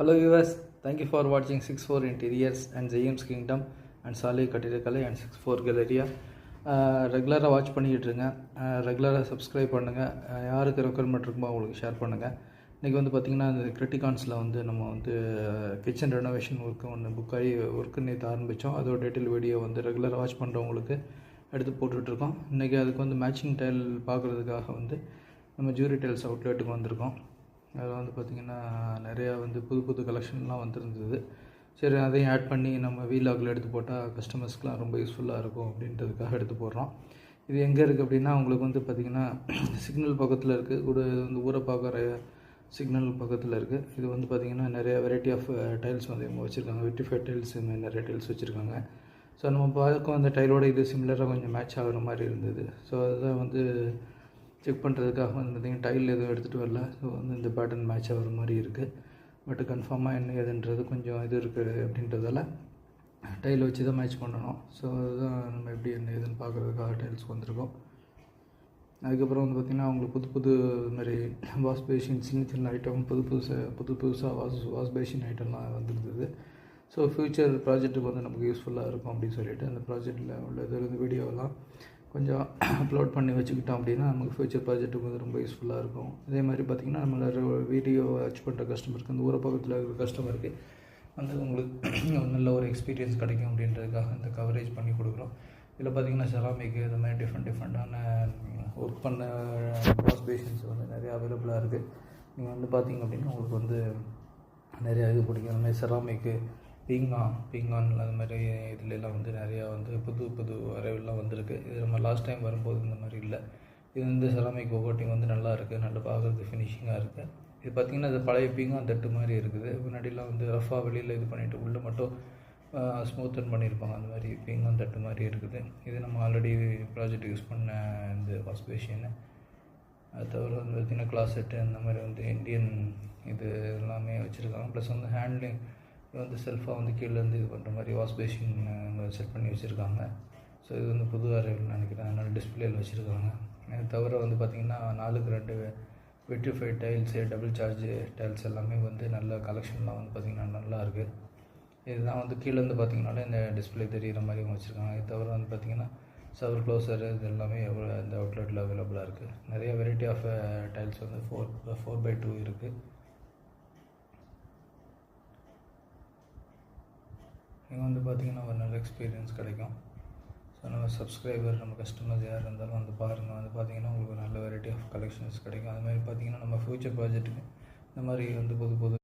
Hello viewers, thank you for watching 64 Interiors and James Kingdom and Salih Kattirakale and 64 Galleria. ரெகுலராக watch பண்ணிக்கிட்டு இருங்க, ரெகுலராக subscribe பண்ணுங்கள், யாருக்கு ரெக்குவயர்மெண்ட் இருக்குமோ அவங்களுக்கு ஷேர் பண்ணுங்கள். இன்றைக்கி வந்து பார்த்திங்கன்னா இந்த கிரிட்டிகான்ஸில் வந்து நம்ம வந்து கிச்சன் ரெனோவேஷன் ஒர்க்கு ஒன்று புக் ஆகி ஒர்க்கு நேற்று ஆரம்பித்தோம். அதோட டீட்டெயில் வீடியோ வந்து ரெகுலராக வாட்ச் பண்ணுறவங்களுக்கு எடுத்து போட்டுட்ருக்கோம். இன்றைக்கி அதுக்கு வந்து மேட்சிங் டைல் பார்க்குறதுக்காக வந்து நம்ம ஜூரி டைல்ஸ் அவுட்லெட்டுக்கு வந்திருக்கோம். அதில் வந்து பார்த்திங்கன்னா நிறையா வந்து புது புது கலெக்ஷன்லாம் வந்துருந்தது. சரி, அதையும் ஆட் பண்ணி நம்ம வீலாகில் எடுத்து போட்டால் கஸ்டமர்ஸ்க்கெலாம் ரொம்ப யூஸ்ஃபுல்லாக இருக்கும் அப்படின்றதுக்காக எடுத்து போடுறோம். இது எங்கே இருக்குது அப்படின்னா உங்களுக்கு வந்து பார்த்திங்கன்னா சிக்னல் பக்கத்தில் இருக்குது. கூட வந்து ஊரை பார்க்குற சிக்னல் பக்கத்தில் இருக்குது. இது வந்து பார்த்திங்கன்னா நிறைய வெரைட்டி ஆஃப் டைல்ஸ் வந்து இவங்க வச்சுருக்காங்க. வெட்டிஃபைட் டைல்ஸ் நிறைய டைல்ஸ் வச்சுருக்காங்க. ஸோ நம்ம பார்க்க அந்த டைலோட இது சிமிலராக கொஞ்சம் மேட்ச் ஆகிற மாதிரி இருந்தது. ஸோ அதுதான் வந்து செக் பண்ணுறதுக்காக வந்து பார்த்திங்கன்னா டைல் எதுவும் எடுத்துகிட்டு வரல. ஸோ வந்து இந்த பேட்டர்ன் மேட்ச் ஆகிற மாதிரி இருக்குது. பட் கன்ஃபார்மாக என்ன ஏதுன்றது கொஞ்சம் இது இருக்குது அப்படின்றதால டைல் வச்சு தான் மேட்ச் பண்ணணும். ஸோ அதுதான் நம்ம எப்படி என்ன ஏதுன்னு பார்க்குறதுக்காக டைல்ஸ் வந்திருக்கோம். அதுக்கப்புறம் வந்து பார்த்திங்கன்னா அவங்களுக்கு புது புது மாதிரி வாஷ் பேஷின் சின்ன சின்ன ஐட்டம் புதுசாக வாஷ் பேஷின் ஐட்டம்லாம் வந்துருந்தது. ஸோ ஃப்யூச்சர் ப்ராஜெக்ட்டுக்கு வந்து நமக்கு யூஸ்ஃபுல்லாக இருக்கும் அப்படின்னு சொல்லிட்டு அந்த ப்ராஜெக்டில் உள்ள இது வீடியோலாம் கொஞ்சம் அப்லோட் பண்ணி வச்சுக்கிட்டோம் அப்படின்னா நமக்கு ஃப்யூச்சர் ப்ராஜெக்ட்டுக்கு வந்து ரொம்ப யூஸ்ஃபுல்லாக இருக்கும். அதே மாதிரி பார்த்திங்கன்னா நம்மளோட வீடியோ வாட்ச் பண்ணுற கஸ்டமருக்கு, அந்த ஊரை பக்கத்தில் இருக்கிற கஸ்டமருக்கு வந்து உங்களுக்கு நல்ல ஒரு எக்ஸ்பீரியன்ஸ் கிடைக்கும் அப்படின்றதுக்காக இந்த கவரேஜ் பண்ணி கொடுக்குறோம். இதில் பார்த்திங்கன்னா செராமிக்கு இந்த மாதிரி டிஃப்ரெண்ட்டான ஒர்க் பண்ண வாஷ் பேஷன்ஸ் வந்து நிறையா அவைலபிளாக இருக்குது. நீங்கள் வந்து பார்த்திங்க அப்படின்னா உங்களுக்கு வந்து நிறையா இது பிடிக்கும். அந்த மாதிரி செராமிக்கு பீங்கான் அது மாதிரி இதுலெலாம் வந்து நிறையா வந்து புது அரைவெல்லாம் வந்திருக்கு. இது நம்ம லாஸ்ட் டைம் வரும்போது இந்த மாதிரி இல்லை. இது வந்து செராமிக் கோட்டிங் வந்து நல்லா இருக்குது, நல்லா பார்க்குறதுக்கு ஃபினிஷிங்காக இருக்குது. இது பார்த்திங்கன்னா இது பழைய பீங்கான் தட்டு மாதிரி இருக்குது. முன்னாடிலாம் வந்து ரஃபாக வெளியில் இது பண்ணிவிட்டு உள்ளே மட்டும் ஸ்மூத்தன் பண்ணியிருப்பாங்க. அந்த மாதிரி பீங்கான் தட்டு மாதிரி இருக்குது. இது நம்ம ஆல்ரெடி ப்ராஜெக்ட் யூஸ் பண்ண இந்த வாஷ் பேஷின்னு. அது தவிர வந்து பார்த்திங்கன்னா கிளாசெட்டு அந்த மாதிரி வந்து இண்டியன் இது எல்லாமே வச்சுருக்காங்க. ப்ளஸ் வந்து ஹேண்ட்லிங் வந்து செல்ஃபாக வந்து கீழேருந்து இது பண்ணுற மாதிரி வாஷ் பேஷின் செட் பண்ணி வச்சுருக்காங்க. ஸோ இது வந்து புது அறைகள் நினைக்கிறேன், அதனால் டிஸ்பிளேயில் வச்சுருக்காங்க. அது தவிர வந்து பார்த்திங்கன்னா 4x2 vitrified tiles, double charge tiles எல்லாமே வந்து நல்ல கலெக்ஷன்லாம் வந்து பார்த்திங்கன்னா நல்லா இருக்குது. இதுதான் வந்து கீழேருந்து பார்த்திங்கனாலே இந்த டிஸ்பிளே தெரிகிற மாதிரி வச்சுருக்காங்க. இது தவிர வந்து பார்த்திங்கன்னா சவர் க்ளோசரு இது எல்லாமே இந்த அவுட்லெட்டில் அவைலபிளாக இருக்குது. நிறைய வெரைட்டி ஆஃப் டைல்ஸ் வந்து 4x2 இருக்குது. இங்கே வந்து பார்த்திங்கன்னா ஒரு நல்ல எக்ஸ்பீரியன்ஸ் கிடைக்கும். ஸோ நம்ம சப்ஸ்கிரைபர், நம்ம கஸ்டமர்ஸ் யார் இருந்தாலும் வந்து பாருங்கள். வந்து பார்த்திங்கன்னா உங்களுக்கு நல்ல வெரைட்டி ஆஃப் கலெக்ஷன்ஸ் கிடைக்கும். அது மாதிரி பார்த்திங்கன்னா நம்ம ஃப்யூச்சர் ப்ராஜெக்ட்டுக்கு இந்த மாதிரி வந்து புது